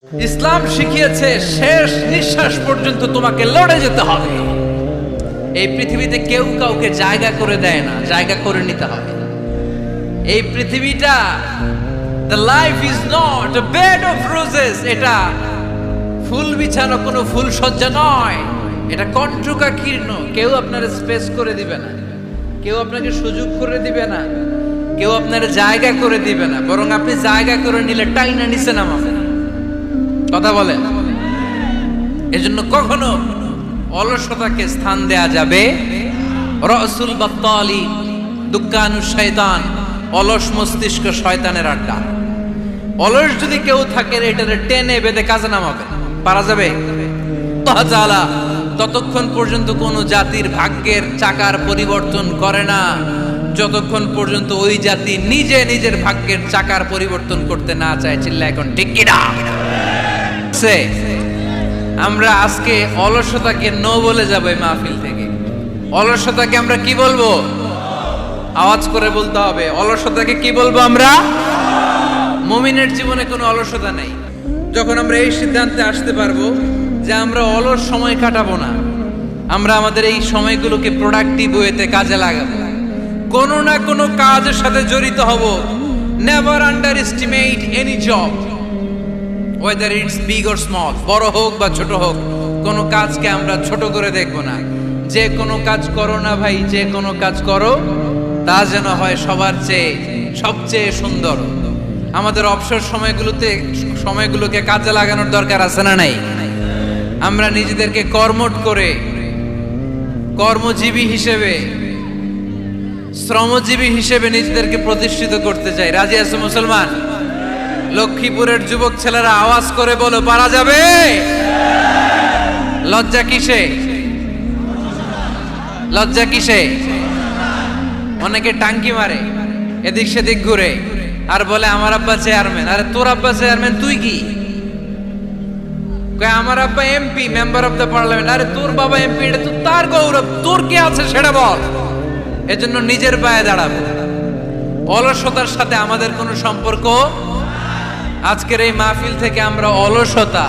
ইসলাম শিখিয়েছে শেষ নিঃশ্বাস পর্যন্ত তোমাকে লড়ে যেতে হবে। এই পৃথিবীতে কেউ কাউকে জায়গা করে দেয় না, জায়গা করে নিতে হবে। এই পৃথিবীটা the life is not a bed of roses, এটা ফুল বিছানো কোনো ফুল সজ্জা নয়, এটা কণ্টকাকীর্ণ। কেউ আপনার স্পেস করে দিবে না, কেউ আপনাকে সুযোগ করে দিবে না, কেউ আপনার জায়গা করে দিবে না, বরং আপনি জায়গা করে নিলে টাইনা নিচে নামাবেন। কথা বলেন। এজন্য কখনো অলসতাকে স্থান দেয়া যাবে। রসুল বাত্তালি দুক্কানু শয়তান, অলস মস্তিষ্ক শয়তানের আড্ডা। অলস যদি কেউ থাকে এটারে টেনে বেঁধে কাজে নামাবে, পারা যাবে? তাআলা ততক্ষণ পর্যন্ত কোন জাতির ভাগ্যের চাকার পরিবর্তন করে না যতক্ষণ পর্যন্ত ওই জাতি নিজে নিজের ভাগ্যের চাকার পরিবর্তন করতে না চায়। চিল্লা এখন ঠিক কিনা? আমরা আজকে অলসতাকে নো বলে যাব এই মাহফিল থেকে। অলসতাকে আমরা কি বলবো? আওয়াজ করে বলতে হবে। অলসতাকে কি বলবো আমরা? মুমিনের জীবনে কোনো অলসতা নেই। যখন আমরা এই সিদ্ধান্তে আসতে পারবো যে আমরা অলস সময় কাটাবো না, আমরা আমাদের এই সময়গুলোকে প্রোডাক্টিভ ওয়েতে কাজে লাগাবো, কোনো না কোনো কাজের সাথে জড়িত হব। Never under estimate any job, whether it's big or small, বড় হোক বা ছোট হোক, কোনো কাজকে আমরা ছোট করে দেখবো না। যে কোনো কাজ করো না ভাই, যে কোনো কাজ করো তা যেন হয় সবার চেয়ে সবচেয়ে সুন্দর। আমাদের অবসর সময়গুলোকে কাজে লাগানোর দরকার আছে না নাই? আমরা নিজেদেরকে কর্মঠ করে কর্মজীবী হিসেবে, শ্রমজীবী হিসেবে নিজেদেরকে প্রতিষ্ঠিত করতে চাই। রাজি আছো মুসলমান? লক্ষ্মীপুরের যুবক ছেলেরা আওয়াজ করে বলো, পারা যাবে? লজ্জা কিসে? লজ্জা কিসে? অনেকে টাঙ্কি মারে, এদিক সেদিক ঘুরে আর বলে আমার আব্বা চেয়ারম্যান। আরে তোর আব্বা চেয়ারম্যান, তুই কি? আমার আব্বা MP, member of the parliament. আরে তোর বাবা এমপি, এটা তো তার গৌরব, তোর কি আছে সেটা বল। এজন্য নিজের পায়ে দাঁড়াবো। অলসতার সাথে আমাদের কোনো সম্পর্ক। আজকের এই মাহফিল থেকে আমরা অলসতা,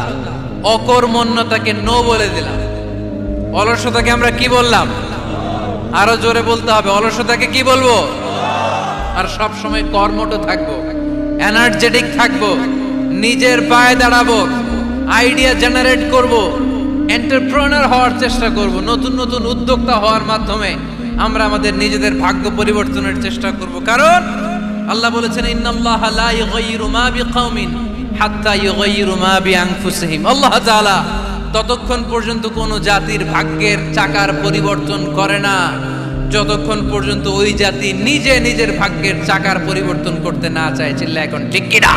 অকর্মণ্যতাকে নো বলে দিলাম। অলসতাকে আমরা কি বললাম? আরো জোরে বলতে হবে। অলসতাকে কি বলবো? আর সব সময় কর্মঠ থাকবো, এনার্জেটিক থাকবো, নিজের পায়ে দাঁড়াবো, আইডিয়া জেনারেট করব, এন্টারপ্রেনার হওয়ার চেষ্টা করব। নতুন নতুন উদ্যোক্তা হওয়ার মাধ্যমে আমরা আমাদের নিজেদের ভাগ্য পরিবর্তনের চেষ্টা করব। কারণ আল্লাহ বলেছেন, ইন্নাল্লাহা লা ইউগাইয়িরু মা বিকাওমিন হাত্তা ইউগাইয়িরু মা বিআনফুসিহিম। আল্লাহ তাআলা ততক্ষণ পর্যন্ত কোন জাতির ভাগ্যের চাকার পরিবর্তন করে না যতক্ষণ পর্যন্ত ওই জাতি নিজে নিজের ভাগ্যের চাকার পরিবর্তন করতে না চায়। চিল্লা এখন ঠিক কিনা?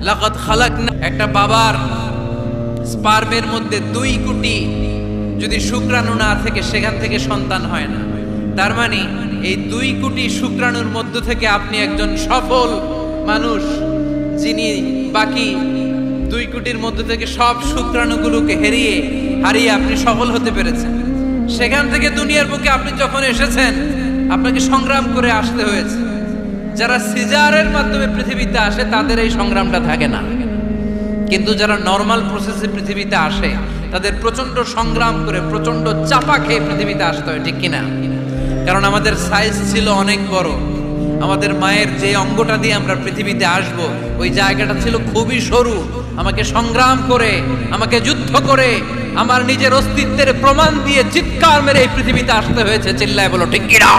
লাকাদ খালাকনা, একটা বাবার স্পার্মের মধ্যে 2 কোটি যদি শুক্রাণু না থেকে সেখান থেকে সন্তান হয় না। তার মানে এই 2 কোটি শুক্রাণুর মধ্য থেকে আপনি একজন সফল মানুষ, যিনি বাকি 2 কোটির মধ্য থেকে সব শুক্রাণুগুলোকে হারিয়ে আপনি সফল হতে পেরেছেন। সেখান থেকে দুনিয়ার বুকে আপনি যখন এসেছেন, আপনাকে সংগ্রাম করে আসতে হয়েছে। যারা সিজারের মাধ্যমে পৃথিবীতে আসে তাদের এই সংগ্রামটা থাকে না, কিন্তু যারা নর্মাল প্রসেসে পৃথিবীতে আসে তাদের প্রচন্ড সংগ্রাম করে, প্রচন্ড চাপা খেয়ে পৃথিবীতে আসতে হয়। ঠিক কিনা? কারণ আমাদের সাইজ ছিল অনেক বড়। আমাদের মায়ের যে অঙ্গটা দিয়ে আমরা পৃথিবীতে আসব, ওই জায়গাটা ছিল খুবই সরু। আমাকে সংগ্রাম করে, আমাকে যুদ্ধ করে, আমার নিজের অস্তিত্বের প্রমাণ দিয়ে চিৎকার মেরে এই পৃথিবীতে আসতে হয়েছে। চিল্লায় বলো ঠিক কিনা?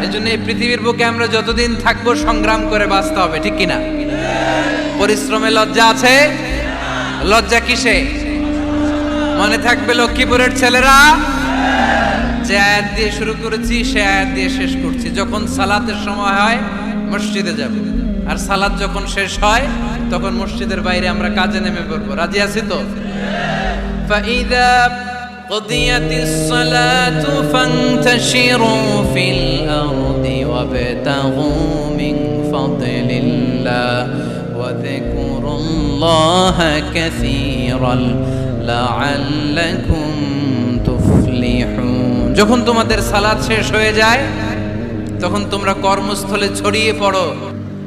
এজন্য এই পৃথিবীর বুকে আমরা যতদিন থাকবো সংগ্রাম করে বাঁচতে হবে। ঠিক কিনা? পরিশ্রমে লজ্জা আছে? লজ্জা কিসে? মনে থাকবে লক্ষ্মীপুরের ছেলেরা, যে আয়াত দিয়ে শুরু করেছি সে আয়াত দিয়ে শেষ করছি। যখন সালাতের সময় হয় মসজিদে যাব, আর সালাত যখন শেষ হয় তখন মসজিদের বাইরে আমরা কাজে নেমে পড়বো। রাজি আছি তো? ফাইদা কুদিয়াতিস সালাতু ফান্তাশিরু ফিল আরদি ওয়াবতাগু মিন ফাদলিল্লাহ ওয়া যিকুরুল্লাহা কাসীরান লাআল্লাকুম তুফলিহুন। যখন তোমাদের সালাত শেষ হয়ে যায় তখন তোমরা কর্মস্থলে ছড়িয়ে পড়ো,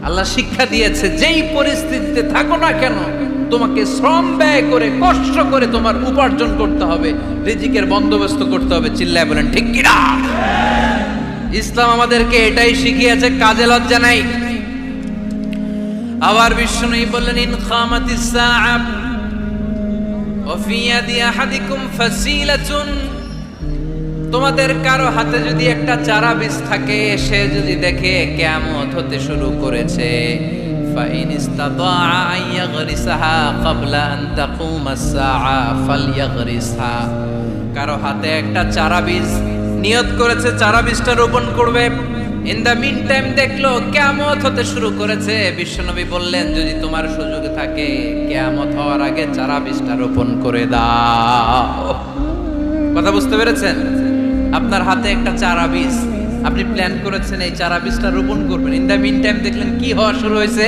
আল্লাহ শিক্ষা দিয়েছে যেই পরিস্থিতিতে থাকো না কেন তোমাকে শ্রম ব্যয় করে কষ্ট করে তোমার উপার্জন করতে হবে, রিজিকের বন্দোবস্ত করতে হবে। চিল্লায় বলেন ঠিক কিনা? ইসলাম আমাদেরকে এটাই শিখিয়েছে, কাজে লজ্জা নাই। আবার বিশ্বনবী বললেন ইন খামাতিস সাআ ওয়া ফি ইয়াদি আহাদিকুম ফাসিলাতুন, তোমাদের কারো হাতে যদি একটা চারা বীজ থাকে, সে যদি দেখে কিয়ামত হতে শুরু করেছে, ফাইন ইসতাতা আইয়াগরিসাহা ক্বাবলা আন তাকুমাস সাআ ফালইয়াগরিসহা, কারো হাতে একটা চারা বীজ নিয়ত করেছে, চারা বীজটা রোপণ করবে, ইন দা মিন টাইম দেখলো কিয়ামত হতে শুরু করেছে, বিশ্বনবী বললেন যদি তোমার সুযোগ থাকে কিয়ামত হওয়ার আগে চারা বীজটা রোপণ করে দাও। কথা বুঝতে পেরেছেন? আপনার হাতে একটা চারা বীজ, আপনি প্ল্যান করেছেন এই চারা বীজটা রোপণ করবেন, ইন দা মিন টাইম দেখলেন কি হওয়া শুরু হয়েছে,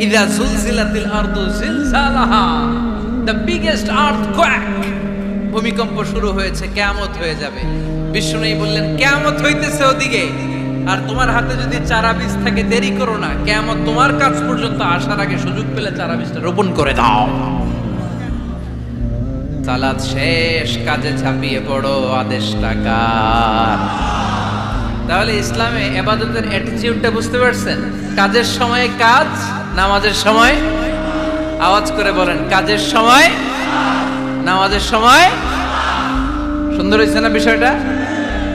ইযা জুলজিলাতিল আরদু জিলজালাহা, দ্য বিগেস্ট আর্থকোয়েক, ভূমিকম্প শুরু হয়েছে, কিয়ামত হয়ে যাবে। বিশ্বনবী বললেন কিয়ামত হইতেছে ওদিকে, আর তোমার হাতে যদি চারা বীজ থাকে দেরি করো না, কিয়ামত তোমার কাছ পর্যন্ত আসার আগে সুযোগ পেলে চারা বীজটা রোপণ করে দাও। সালাত শেষ, কাজে ঝাঁপিয়ে পড়ো, আদেশটা কার? তাহলে ইসলামে ইবাদতের অ্যাটিটিউডটা বুঝতে পারছেন? কাজের সময় কাজ, নামাজের সময়, আওয়াজ করে বলেন, কাজের সময়, নামাজের সময়। সুন্দর হয়েছে না বিষয়টা?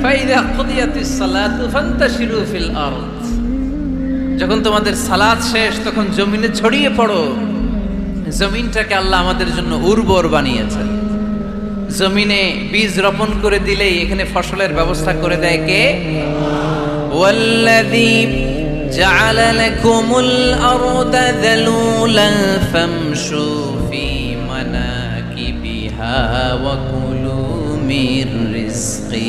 ফাইদা কুদিয়াতিস সালাতু ফান্তাশিরু ফিল আরদ, যখন তোমাদের সালাত শেষ তখন জমিনে ছড়িয়ে পড়ো। জমিনটাকে আল্লাহ আমাদের জন্য উর্বর বানিয়েছেন। জমিনে বীজ রোপণ করে দিলেই এখানে ফসলের ব্যবস্থা করে দেয় কে? ওয়াল্লাযী জাআলা লাকুমুল আরদা যালুলান ফামশু ফি মানাকিবিহা ওয়া কুলু মির রিজকি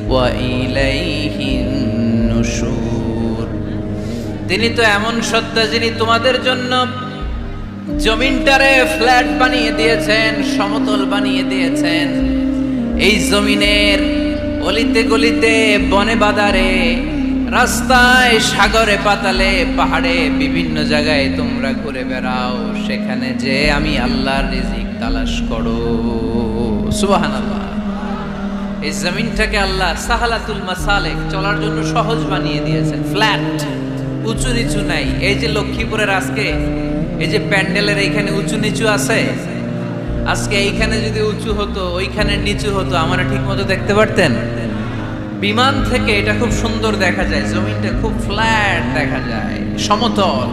ওয়া ইলাইহিন নুশুর। তিনি তো এমন সত্তা যিনি তোমাদের জন্য জমিনটারে ফ্ল্যাট বানিয়ে দিয়েছেন, সমতল বানিয়ে দিয়েছেন। এই জমিনের অলিতে গলিতে, বনে বাদারে, রাস্তায়, সাগরে, পাতালে, পাহাড়ে, বিভিন্ন জায়গায় তোমরা ঘুরে বেড়াও, সেখানে যে আমি আল্লাহর রিজিক তালাশ করো। সুবহানাল্লাহ। এই জমিনটাকে আল্লাহ সাহালাতুল মাসালিক, চলার জন্য সহজ বানিয়ে দিয়েছেন, ফ্ল্যাট, উঁচু নিচু নাই। এই যে লক্ষ্মীপুরের আজকে এই যে প্যান্ডেলের এইখানে উঁচু নিচু আছে, আজকে এইখানে যদি উঁচু হতো ওইখানে নিচু হতো, আমরা ঠিক মতো দেখতে পারতেন? বিমান থেকে এটা খুব সুন্দর দেখা যায়, জমিনটা খুব ফ্ল্যাট দেখা যায়, সমতল।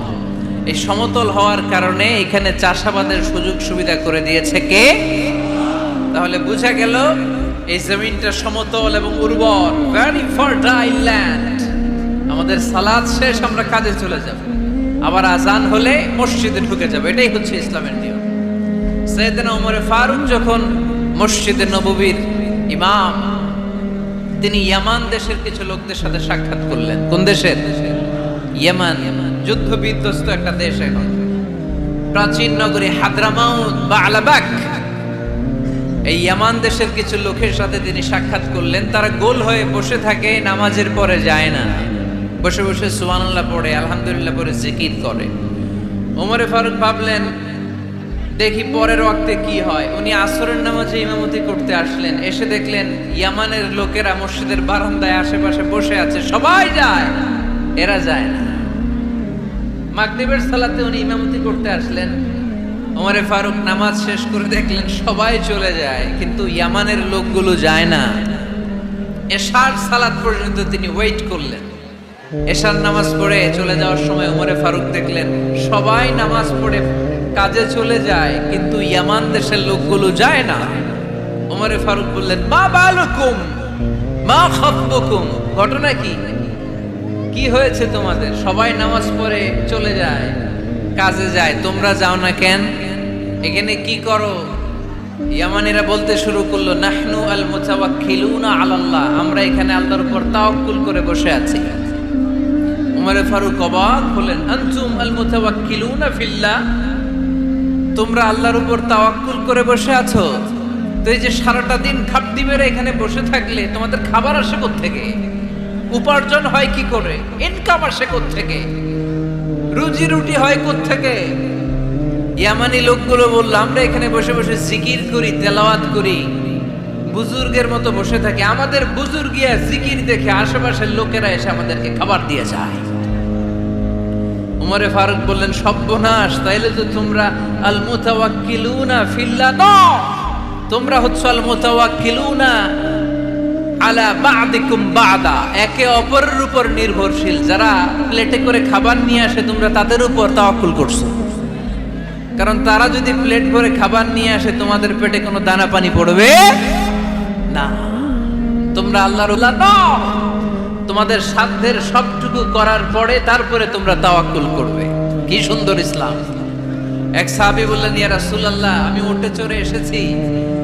এই সমতল হওয়ার কারণে এখানে চাষাবাদের সুযোগ সুবিধা করে দিয়েছে কে? তাহলে বোঝা গেল এই জমিনটা সমতল এবং উর্বর, ভেরি ফার্টাইল ল্যান্ড। আমাদের সালাত শেষ আমরা কাজে চলে যাব, আবার আজান হলে মসজিদে ঢুকে যাবে, এটাই হচ্ছে ইসলামের নিয়ম। সাইয়েদনা ওমর ফারুক যখন মসজিদে নববীর ইমাম, তিনি ইয়ামান দেশের কিছু লোকদের সাথে সাক্ষাৎ করলেন। কোন দেশের? ইয়ামান, যুদ্ধ বিধ্বস্ত একটা দেশ এখন। প্রাচীন নগরী হাদ্রামাউত বা আলাবাক, এই ইয়ামান দেশের কিছু লোকের সাথে তিনি সাক্ষাৎ করলেন। তারা গোল হয়ে বসে থাকে, নামাজের পরে যায় না, বসে বসে সুবহানাল্লাহ পড়ে, আলহামদুলিল্লাহ পড়ে জিকির করে। ওমরে ফারুক ভাবলেন দেখি পরের ওয়াক্তে কি হয়। উনি আসরের নামাজে ইমামতি করতে আসলেন, এসে দেখলেন ইয়ামানের লোকেরা মসজিদের বারান্দায় আশেপাশে বসে আছে, সবাই যায়, এরা যায় না। মাগরিবের সালাতে উনি ইমামতি করতে আসলেন, ওমরে ফারুক নামাজ শেষ করে দেখলেন সবাই চলে যায়, কিন্তু ইয়ামানের লোকগুলো যায় না। এশার সালাত পর্যন্ত তিনি ওয়েট করলেন। এশার নামাজ পড়ে চলে যাওয়ার সময় ওমরে ফারুক দেখলেন সবাই নামাজ পড়ে কাজে চলে যায়, কিন্তু ইয়ামান দেশের লোকগুলো যায় না। ওমরে ফারুক বললেন মা বালুকুম মা খাতবুকুম, ঘটনা কি? কি হয়েছে তোমাদের? সবাই নামাজ পড়ে চলে যায়, কাজে যায়, তোমরা যাও না কেন? এখানে কি করো? ইয়ামানিরা বলতে শুরু করলো নাহনু আল মুতাওয়াক্কিলুনা আলাল্লাহ, আমরা এখানে আল্লাহর উপর তাওয়াক্কুল করে বসে আছি। ওমরে ফারুক অবাক হলেন, আনতুম আল মুতাওয়াক্কিলুনা ফিল্লাহ, তোমরা আল্লাহর উপর তাওয়াক্কুল করে বসে আছো, তো এই যে সারাটা দিন খাপটি মেরে এখানে বসে থাকলে তোমাদের খাবার আসে কোত্থেকে? উপার্জন হয় কি করে? ইনকাম আসে কোত্থেকে? রুজি রুটি হয় কোত্থেকে? ইয়ামানি লোকগুলো বলল, আমরা এখানে বসে বসে জিকির করি, তেলাওয়াত করি, বুজুর্গের মতো বসে থাকি, আমাদের বুজুর্গিয়া জিকির দেখে আশেপাশের লোকেরা এসে আমাদেরকে খাবার দিয়ে যায়। উমরে ফারুক বললেন, সর্বনাশ, তাইলে তো তোমরা আল মুতাওয়াক্কিলুনা ফিল্লাহ নও, তোমরা হচ্ছে আল মুতাওয়াক্কিলুনা আলা বা'দিকুম বা'দা, একে অপরের উপর নির্ভরশীল। যারা প্লেটে করে খাবার নিয়ে আসে তোমরা তাদের উপর তাওয়াক্কুল করছো, কারণ তারা যদি প্লেট ভরে খাবার নিয়ে আসে তোমাদের পেটে কোনো দানা পানি পড়বে না। তোমরা আল্লাহর ওলি নও, তোমাদের সাধ্যের সবটুকু করার পরে তারপরে তোমরা তাওয়াক্কুল করবে। কি সুন্দর ইসলাম! এক সাহাবী বললেন, ইয়া রাসূলুল্লাহ, আমি উটে চড়ে এসেছি,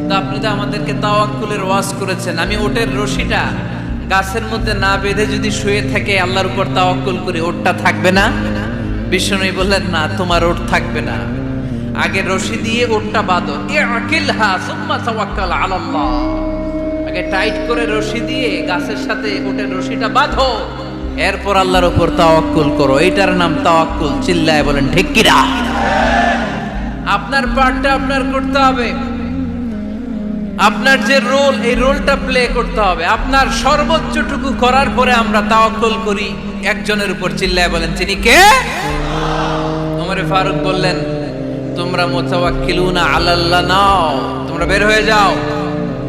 তো আপনি তো আমাদেরকে তাওয়াক্কুলের ওয়াজ করেছেন, আমি উটের রশিটা গাছের মধ্যে না বেঁধে যদি শুয়ে থেকে আল্লাহর উপর তাওয়াক্কুল করি, ওটটা থাকবে না? বিশ্বনবী বললেন, না, তোমার ওট থাকবে না, আগে রশি দিয়ে ওটটা বাঁধো, ইআকিলহা সুম্মা তাওয়াক্কাল আলাল্লাহ, আগে টাইট করে রশি দিয়ে গাছের সাথে ওটের রশিটা বাঁধো, এরপর আল্লাহর উপর তাওয়াক্কুল করো। এইটার নাম তাওয়াক্কুল। চিল্লায় বলেন ঠিক কি না? আপনার পার্টটা আপনার করতে হবে, আপনার যে রোল, এই রোলটা প্লে করতে হবে। আপনার সর্বোচ্চটুকু করার পরে আমরা তাওয়াক্কুল করি একজনের উপর। চিল্লায় বলেন তিনি কে? ওমর ফারুক বললেন, তোমরা মুতাওয়াক্কিলুনা আলাল্লাহ নাও, তোমরা বের হয়ে যাও,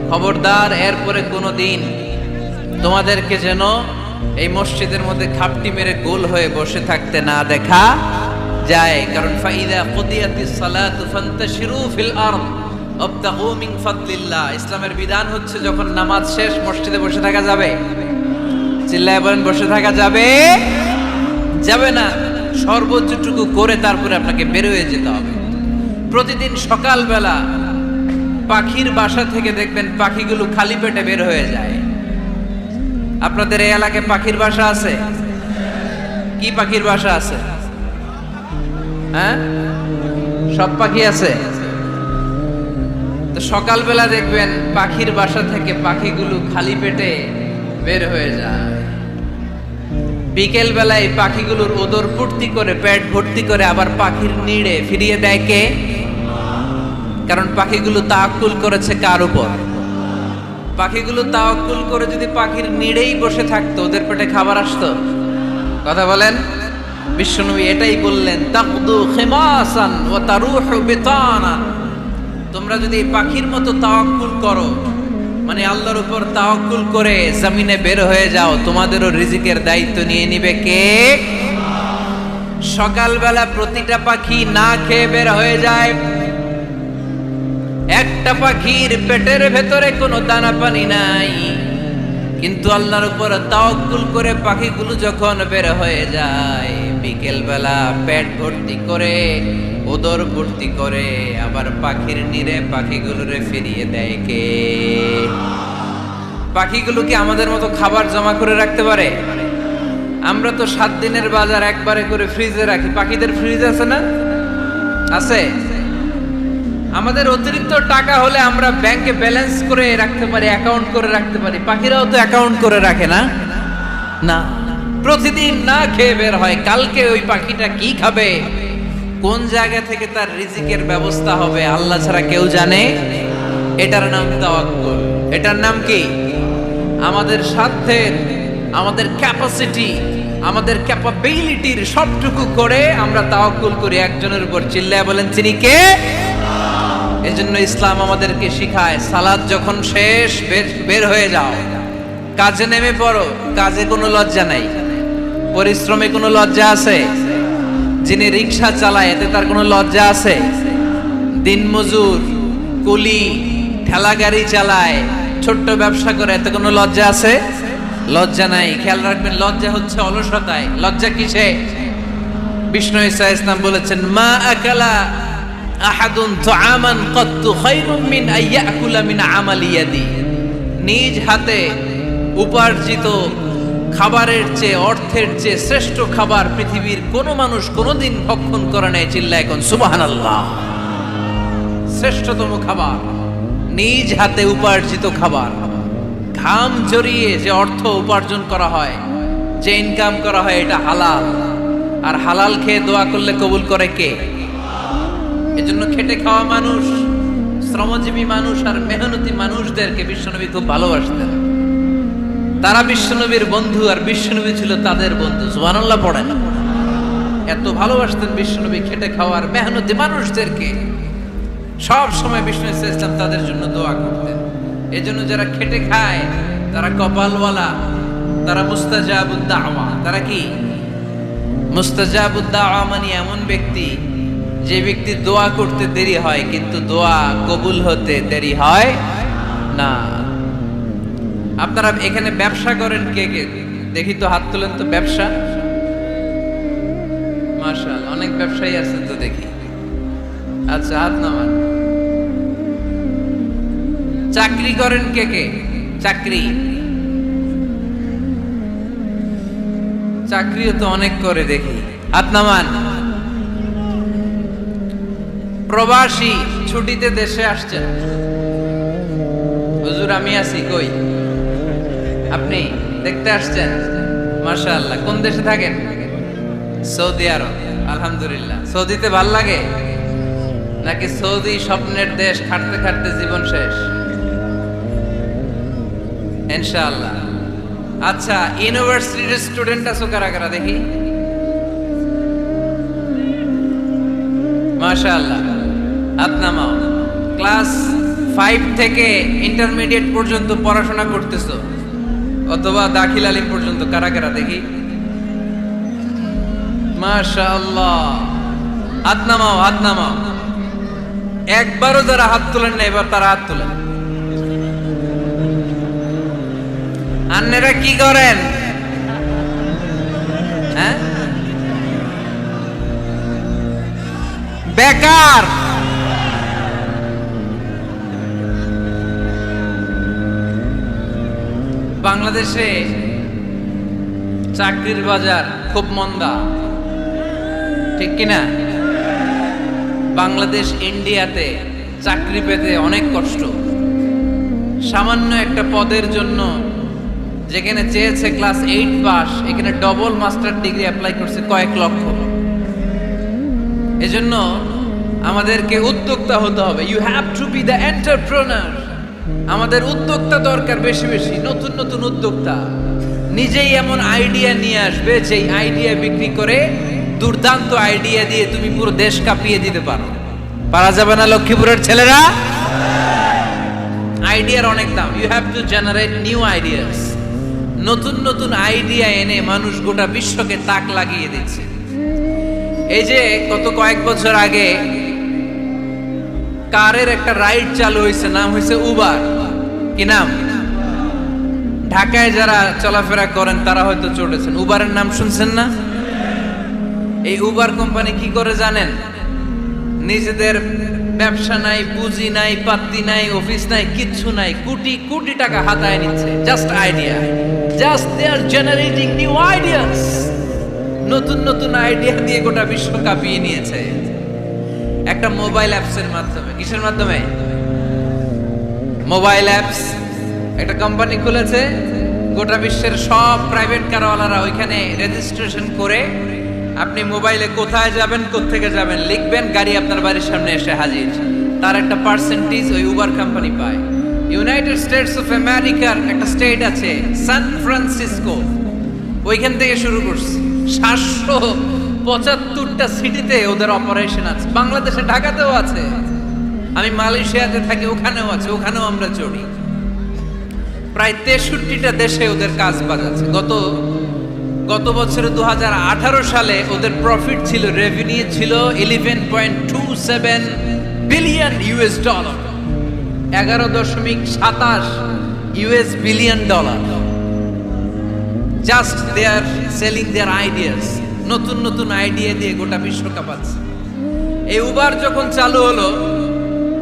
খবরদার এরপরে কোনোদিন তোমাদেরকে যেন এই মসজিদের মধ্যে খাপটি মেরে গোল হয়ে বসে থাকতে না দেখা যায়। কারণ ফাইদা কুদিয়াতিস সালাতু ফান্তাশিরু ফিল আরদ ওয়াবতাগু মিন ফাদলিল্লাহ। ইসলামের বিধান হচ্ছে যখন নামাজ শেষ মসজিদে বসে থাকা যাবে। চিল্লায় বলেন, বসে থাকা যাবে? যাবে না। সর্বোচ্চটুকু করে তারপরে আপনাকে বের হয়ে যেতে হবে। প্রতিদিন সকালবেলা পাখির বাসা থেকে দেখবেন পাখিগুলো খালি পেটে বের হয়ে যায়। আপনাদের এই এলাকায় পাখির বাসা আছে? কি পাখির বাসা আছে? হ্যাঁ, সব পাখি আছে। তো সকালবেলা দেখবেন পাখির বাসা থেকে পাখিগুলো খালি পেটে বের হয়ে যায়। বিকেল বেলায় পাখিগুলোর ওদর পূর্তি করে, পেট ভর্তি করে আবার পাখির নিড়ে ফিরিয়ে দেয় কে? কারণ পাখিগুলো তাওয়াক্কুল করেছে কার উপর? পাখিগুলো তাওয়াক্কুল করে যদি পাখির নিড়েই বসে থাকতো, ওদের পেটে খাবার আসতো? কথা বলেন। বিশ্বনবী এটাই বললেন, তাকদু খিমাসান ওয়া তারুহু বিতানান। তোমরা যদি পাখির মতো তাওয়াক্কুল করো, মানে আল্লাহর উপর তাওয়াক্কুল করে জমিনে বের হয়ে যাও, তোমাদেরও রিজিকের দায়িত্ব নিয়ে নিবে কে? সকালবেলা প্রতিটা পাখি না খেয়ে বের হয়ে যায়। একটা পাখির পেটের ভেতরে কোনো দানা পানি নাই, কিন্তু আল্লাহর উপর তাওয়াক্কুল করে পাখিগুলো যখন বের হয়ে যায়, বিকেল বেলা পেট ভর্তি করে, ওদর ভর্তি করে আবার পাখির নিরে পাখিগুলোরে ফিরিয়ে দেয় কে? পাখিগুলো কি আমাদের মতো খাবার জমা করে রাখতে পারে? আমরা তো 7 দিনের বাজার একবারে করে ফ্রিজে রাখি। পাখিদের ফ্রিজ আছে না? আছে। আমাদের অতিরিক্ত টাকা হলে আমরা ব্যাংকে ব্যালেন্স করে রাখতে পারি, অ্যাকাউন্ট করে রাখতে পারি। পাখিরাও তো অ্যাকাউন্ট করে রাখে না? না, প্রতিদিন না খেয়ে বের হয়। কালকে ওই পাখিটা কি খাবে, কোন জায়গা থেকে তার রিজিকের ব্যবস্থা হবে আল্লাহ ছাড়া কেউ জানে। এটার নাম তাওয়াক্কুল। এটার নাম কি? আমাদের সাধ্যের, আমাদের ক্যাপাসিটি, আমাদের ক্যাপাবিলিটির সবটুকু করে আমরা তাওয়াক্কুল করি একজনের উপর। চিল্লায় বলেন তিনি কে? এজন্য ইসলাম আমাদেরকে শিখায়, সালাত যখন শেষ বের হয়ে যাও, কাজে নেমে পড়ো। কাজে কোনো লজ্জা নাই, পরিশ্রমে কোনো লজ্জা আছে? যিনি রিক্সা চালায় এতে তার কোনো লজ্জা আছে? দিনমজুর, কুলি, ঠেলা গাড়ি চালায়, ছোট্ট ব্যবসা করে, এতে কোনো লজ্জা আছে? লজ্জা নাই। খেয়াল রাখবেন, লজ্জা হচ্ছে অলসতায়। লজ্জা কিসে? বিষ্ণু ঈসা ইসলাম বলেছেন, মা আকালা আহাদুন তুআমান ক্বাত্তু খায়রুম মিন আইয়াকুলা মিন আমালি ইয়াদি। নিজ হাতে উপার্জিত খাবারের চেয়ে, অর্থের চেয়ে শ্রেষ্ঠ খাবার পৃথিবীর কোনো মানুষ কোনোদিন ভক্ষণ করে নাই। চিল্লায় এখন সুবহানাল্লাহ। শ্রেষ্ঠতম খাবার নিজ হাতে উপার্জিত খাবার। ঘাম জড়িয়ে যে অর্থ উপার্জন করা হয়, যে ইনকাম করা হয়, এটা হালাল। আর হালাল খেয়ে দোয়া করলে কবুল করে কে? এজন্য খেটে খাওয়া মানুষ, শ্রমজীবী মানুষ আর মেহনতি মানুষদেরকে বিশ্বনবী খুব ভালোবাসতেন। তারা বিশ্বনবীর বন্ধু আর বিশ্বনবী ছিল তাদের বন্ধু। সুবহানাল্লাহ পড়েন। এত ভালোবাসতেন বিশ্বনবী খেটে খাওয়ার মেহনতি মানুষদেরকে। সব সময় বিষ্ণু ইসলাম তাদের জন্য দোয়া করতেন। এজন্য যারা খেটে খায় তারা কপালওয়ালা, তারা মুস্তাজাবুদ দাওয়া। তারা কি মুস্তাজাবুদ দাওয়া? মানে এমন ব্যক্তি যে ব্যক্তি দোয়া করতে দেরি হয় কিন্তু দোয়া কবুল হতে দেরি হয় না। আপনারা এখানে ব্যবসা করেন কে কে? দেখি তো, হাত তোলেন তো। ব্যবসা, মাশাআল্লাহ, অনেক ব্যবসায়ী আছেন তো দেখি। আচ্ছা, হাত নামান। চাকরি করেন কে কে? চাকরি, চাকরিও তো অনেক করে দেখি, হাত নামান। প্রবাসী, ছুটিতে দেশে আসছেন। হুজুর আমি আছি, কই? আপনি দেখতে আসছেন? মাশাআল্লাহ। কোন দেশে থাকেন? সৌদি আরব। আলহামদুলিল্লাহ। সৌদিতে ভাল লাগে নাকি সৌদি স্বপ্নের দেশ, খাটতে খাটতে জীবন শেষ? ইনশাআল্লাহ। আচ্ছা, ইউনিভার্সিটির স্টুডেন্ট আছো কারা কারা দেখি? মাশাআল্লাহ, হাত নামাও। ক্লাস 5 থেকে ইন্টারমিডিয়েট পর্যন্ত পড়াশোনা করতেছো অথবা দাখিল আলিম পর্যন্ত, কারা কারা দেখি? মাশাআল্লাহ, হাত নামাও, হাত নামাও। একবারও যারা হাত তোলেন না এবার তারা হাত তোলেন। আন্নেরা কি করেন? হ্যাঁ, বেকার। বাংলাদেশে চাকরির বাজার খুব মন্দা, ঠিক কিনা? বাংলাদেশ ইন্ডিয়াতে চাকরি পেতে অনেক কষ্ট। সামান্য একটা পদের জন্য যেখানে চেয়েছে ক্লাস 8 পাস, এখানে ডবল মাস্টার ডিগ্রি অ্যাপ্লাই করছে কয়েক লক্ষ। এজন্য আমাদেরকে উদ্যোক্তা হতে হবে। You have to be the entrepreneur. আমাদের উদ্যোক্তা দরকার, বেশি বেশি নতুন নতুন উদ্যোক্তা। নিজেই এমন আইডিয়া নিয়ে আসবে যেই আইডিয়া বিক্রি করে দুর্দান্ত আইডিয়া দিয়ে তুমি পুরো দেশ কাঁপিয়ে দিতে পারো। পারা যাবে না লক্ষ্মীপুরের ছেলেরা? আইডিয়ার অনেক দাম। You have to generate new ideas. নতুন নতুন আইডিয়া এনে মানুষ গোটা বিশ্বকে তাক লাগিয়ে দিচ্ছে। এই যে গত কয়েক বছর আগে কারের একটা রাইড চালু হয়েছে, নাম হয়েছে উবার। কি নাম? ঢাকায় যারা চলাফেরা করেন তারা হয়তো চড়েছেন। উবারের নাম শুনছেন না? এই উবার কোম্পানি কি করে জানেন? নিজেদের ব্যবসা নাই, পুঁজি নাই, পাত্তি নাই, অফিস নাই, কিচ্ছু নাই, কোটি কোটি টাকা হাতায় নিচ্ছে। Just idea, just they are generating new ideas. নতুন নতুন আইডিয়া দিয়ে গোটা বিশ্ব কাঁপিয়ে নিয়েছে একটা মোবাইল অ্যাপসের মাধ্যমে। কিসের মাধ্যমে? Mobile apps. একটা কোম্পানি খুলেছে, গোটা বিশ্বের সব প্রাইভেট কারওয়ালারা ওইখানে রেজিস্ট্রেশন করে আপনি মোবাইলে কোথায় যাবেন, কোত্থেকে যাবেন লিখবেন, গাড়ি আপনার বাড়ির সামনে এসে হাজির। তার একটা পার্সেন্টেজ ওই উবার কোম্পানি পায়। ইউনাইটেড স্টেটস অফ আমেরিকার একটা স্টেট আছে সান ফ্রান্সিসকো, ওইখান থেকে শুরু করছে। 775টা সিটিতে ওদের অপারেশন আছে। বাংলাদেশে ঢাকাতেও আছে। আমি মালয়েশিয়াতে থাকি, ওখানেও আছে, ওখানেও আমরা চড়ি। প্রায় 63টা দেশে ওদের কাজ বাজ আছে। গত বছরে 2018 সালে ওদের প্রফিট ছিল, রেভিনিউ ছিল 11.27 billion US dollar, 11.27 US billion dollar. Just they are selling their ideas. নতুন নতুন আইডিয়া দিয়ে গোটা বিশ্ব কাঁপাচ্ছে। এই উবার যখন চালু হলো,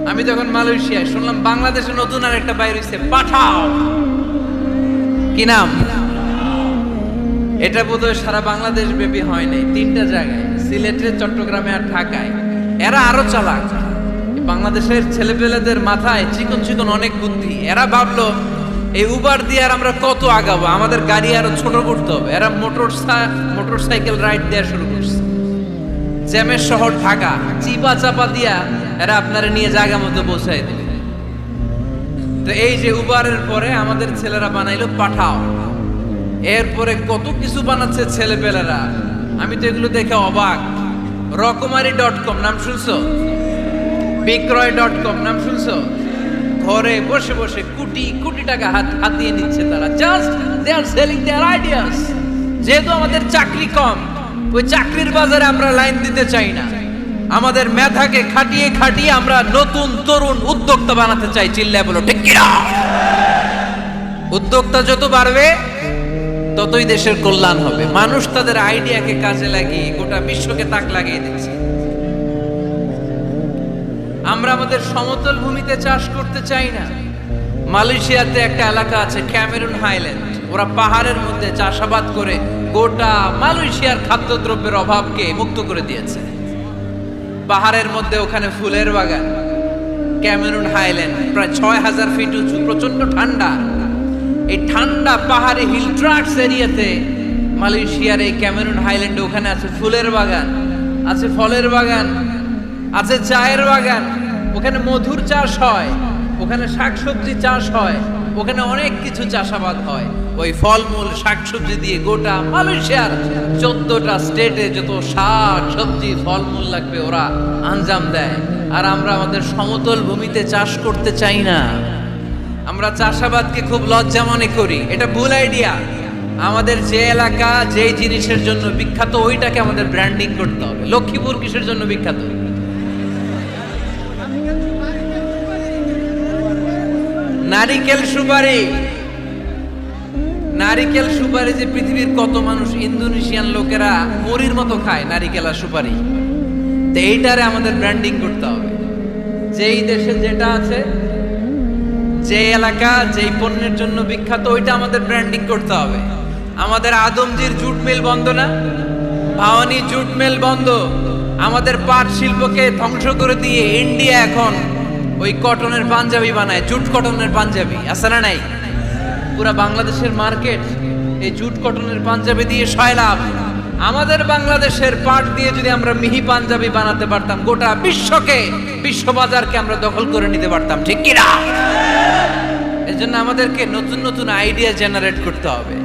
আমি তখন মালয়েশিয়ায় শুনলাম বাংলাদেশে নতুন আর একটা বাইর হইছে, পাঠাও। কি নাম? এটা বোধহয় সারা বাংলাদেশ ব্যাপী হয় নাই, 3টা জায়গায়, সিলেটে, চট্টগ্রামে আর ঢাকায়। এরা আরো চালাক। বাংলাদেশের ছেলেপেলেদের মাথায় চিকন চিকন অনেক বুদ্ধি। এরা ভাবলো এই উবার দিয়ে আর আমরা কত আগাবো? আমাদের গাড়ি আরো ছোট করতে হবে। এরা মোটরসাইকেল রাইড দেওয়া শুরু করছে। জ্যামের শহর ঢাকা, চিপা চাপা দিয়া এরা আপনারা নিয়ে জায়গা মতো পৌঁছাই দেবে। তো এই যে উবারের পরে আমাদের ছেলেরা বানাইলো পাঠাও, এরপরে কত কিছু বানাচ্ছে ছেলেপেলেরা, আমি তো এগুলো দেখে অবাক। রকমারি.com নাম শুনছো? বিক্রয়.com নাম শুনছো? ঘরে বসে বসে কোটি কোটি টাকা হাতিয়ে নিচ্ছে তারা, just they are selling their ideas. যেহেতু আমাদের চাকরি কম, ওই চাকরির বাজারে আমরা লাইন দিতে চাই না, আমাদের মেধাকে খাটিয়ে খাটিয়ে আমরা নতুন তরুণ উদ্যোক্তা বানাতে চাই। চিল্লায় বলো ঠিক কি না? উদ্যোক্তা যত বাড়বে ততই দেশের কল্যাণ হবে। মানুষ তাদের আইডিয়াকে কাজে লাগিয়ে গোটা বিশ্বকে তাক লাগিয়ে দিচ্ছে। আমরা আমাদের সমতল ভূমিতে চাষ করতে চাই না। মালয়েশিয়াতে একটা এলাকা আছে ক্যামেরুন হাইল্যান্ড, ওরা পাহাড়ের মধ্যে চাষাবাদ করে গোটা মালয়েশিয়ার খাদ্যদ্রব্যের অভাবকে মুক্ত করে দিয়েছে। পাহাড়ের মধ্যে ওখানে ফুলের বাগান, ক্যামেরুন হাইল্যান্ড প্রায় 6000 ফিট উঁচু, প্রচন্ড ঠান্ডা। এই ঠান্ডা পাহাড়ে হিল ট্রাক্স এরিয়াতে মালয়েশিয়ার এই ক্যামেরুন হাইল্যান্ডে ওখানে আছে ফুলের বাগান, আছে ফলের বাগান, আছে চায়ের বাগান, ওখানে মধুর চাষ হয়, ওখানে শাকসবজি চাষ হয়, ওখানে অনেক কিছু চাষাবাদ হয়। ওই ফলমূল শাকসবজি দিয়ে গোটা মালয়েশিয়ার 14টা স্টেটে যত শাক সবজি ফলমূল লাগবে ওরা আঞ্জাম দেয়। আর আমরা আমাদের সমতল ভূমিতে চাষ করতে চাই না। আমরা চাষাবাদকে খুব লজ্জা মনে করি, এটা ভুল আইডিয়া। আমাদের যে এলাকা যে জিনিসের জন্য বিখ্যাত ওইটাকে আমাদের ব্র্যান্ডিং করতে হবে। লক্ষ্মীপুর কিসের জন্য বিখ্যাত? নারিকেল সুপারি। নারিকেল সুপারি যে পৃথিবীর কত মানুষ, ইন্দোনেশিয়ান লোকেরা মরির মতো খায় নারিকেল আর সুপারি। তো এইটারে আমাদের ব্র্যান্ডিং করতে হবে। যেই দেশে যেটা আছে, যে এলাকা যেই পণ্যের জন্য বিখ্যাত ওইটা আমাদের ব্র্যান্ডিং করতে হবে। আমাদের আদমজির জুট মিল বন্ধ না? ভাওয়ানি জুট মিল বন্ধ। আমাদের পাট শিল্পকে ধ্বংস করে দিয়ে ইন্ডিয়া এখন ওই কটনের পাঞ্জাবি বানায়, জুট কটনের পাঞ্জাবি। আছে না নাই? পুরা বাংলাদেশের মার্কেট এই জুট কটনের পাঞ্জাবি দিয়ে সয়লাভ। আমাদের বাংলাদেশের পাট দিয়ে যদি আমরা মিহি পাঞ্জাবি বানাতে পারতাম, গোটা বিশ্বকে, বিশ্ববাজারকে আমরা দখল করে নিতে পারতাম। ঠিক কি না? এজন্য আমাদেরকে নতুন নতুন আইডিয়া জেনারেট করতে হবে।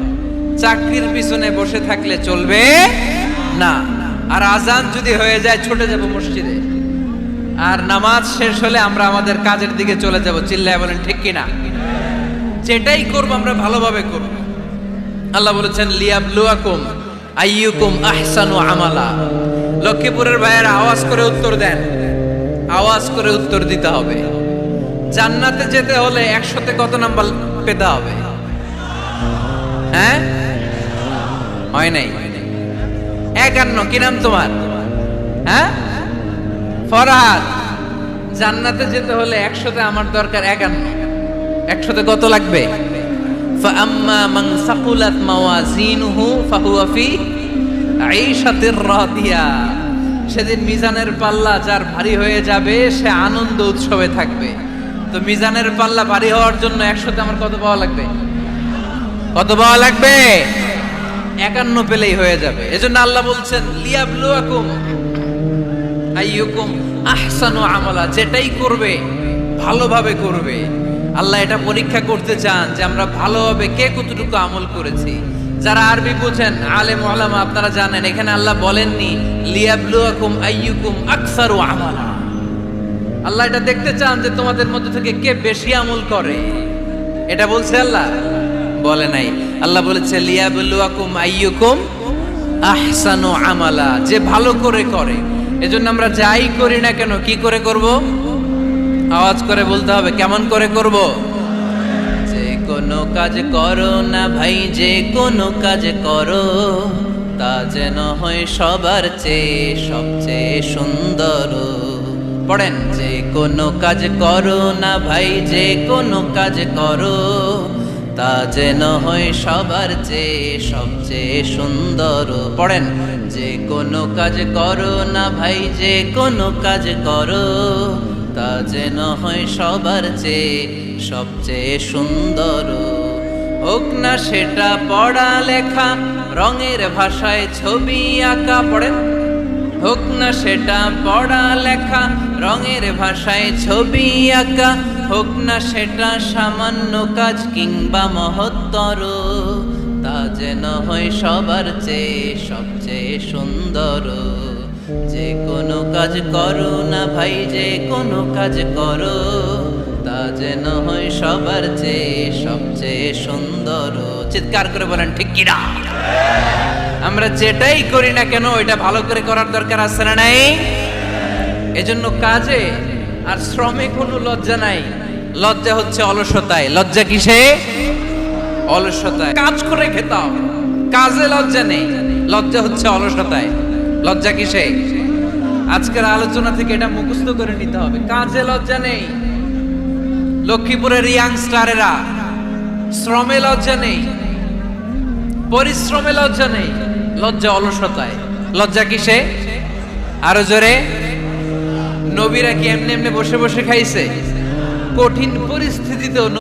চাকরির পিছনে বসে থাকলে চলবে না। আর আজান যদি হয়ে যায় ছুটে যাব মসজিদে, আর নামাজ শেষ হলে আমরা আমাদের কাজের দিকে চলে যাব। চিল্লায় বলেন ঠিক কি না? যেটাই করব আমরা ভালোভাবে করব। আল্লাহ বলেছেন লিয়াবলুয়াকুম আইয়ুকুম আহসানু আমালা। লক্ষ্মীপুরের ভাইয়েরা আওয়াজ করে উত্তর দেন, আওয়াজ করে উত্তর দিতে হবে। জান্নাতে যেতে হলে 100তে কত নাম্বার পেতে হবে? হ্যাঁ, হয় নাই 51। কি নাম তোমার? হ্যাঁ, ফরহাদ। জান্নাতে যেতে হলে 100তে আমার দরকার 51। 100তে কত লাগবে? ফাআম্মা মান সাকুলাত মাওয়াজিনুহু ফাহুয়া ফি আইশাতির রাদিয়া। সেদিন মিজানের পাল্লা যার ভারী হয়ে যাবে সে আনন্দ উৎসবে থাকবে। তো মিজানের পাল্লা ভারী হওয়ার জন্য 100তে আমার কত পাওয়া লাগবে? কত পাওয়া লাগবে? 51 পেলেই হয়ে যাবে। এজন্য আল্লাহ বলছেন লিয়াবলুয়াকুম আইয়ুকুম আহসানু আমালা। যেটাই করবে ভালোভাবে করবে। আল্লাহ এটা পরীক্ষা করতে চান যে আমরা ভালোভাবে কে কতটুকু আমল করেছি। যারা আরবি বুঝেন আলেম ওলামা আপনারা জানেন, এখানে আল্লাহ বলেননি লিয়াবলুয়াকুম আইয়ুকুম আকসারু আমালা। আল্লাহ এটা দেখতে চান যে তোমাদের মধ্যে থেকে কে বেশি আমল করে। এটা বলছে আল্লাহ? বলে নাই। আল্লাহ বলেছে লিয়াবলুয়াকুম আইয়ুকুম আহসানু আমালা, যে ভালো করে করে। এজন্য আমরা যাই করি না কেন কি করে করব? আওয়াজ করে বলতে হবে। কেমন করে করব? যে কোনো কাজ করো না ভাই, যে কোনো কাজ করো তা যেন হয় সবার চেয়ে সবচেয়ে সুন্দর। পড়েন, যে কোনো কাজ করো না ভাই, যে কোনো কাজ করো তা যেন হয় সবার চেয়ে সবচেয়ে সুন্দর। পড়েন, যে কোনো কাজ করো না ভাই, যে কোনো কাজ করো তা যেন হয় সবার চেয়ে সবচেয়ে সুন্দর। হোক না সেটা পড়া লেখা, রঙের ভাষায় ছবি আঁকা, পড়েন, হোক না সেটা পড়া লেখা, রঙের ভাষায় ছবি আঁকা, হোক না সেটা সামান্য কাজ কিংবা মহত্তর, তা যেন হয় সবার চেয়ে সবচেয়ে সুন্দর। যে কোনো কাজ করো না ভাই, যে কোনো কাজ করো, তা যেন হয় সবার চেয়ে সবচেয়ে সুন্দর। চিৎকার করে বলেন ঠিক কিনা? আমরা যেটাই করি না কেন ওইটা ভালো করে করার দরকার আছে না নাই? এজন্য কাজে আর শ্রমে কোনো লজ্জা নাই। লজ্জা হচ্ছে অলসতায়। লজ্জা কিসে? অলসতায়। কাজ করে খেতে হবে, কাজে লজ্জা নেই, লজ্জা হচ্ছে অলসতায়। লজ্জা কিসে? আজকের আলোচনা থেকে এটা মুখস্থ করে নিতে হবে, কাজে লজ্জা নেই। লক্ষ্মীপুরের ইয়াংস্টারেরা শ্রমে লজ্জা নেই, পরিশ্রমে লজ্জা নেই, লজ্জা অলসতায়। লজ্জা কিসে? আরো জোরে। নবীরা কি এমনি এমনি বসে বসে খাইছে? কঠিন পরিস্থিতিতেও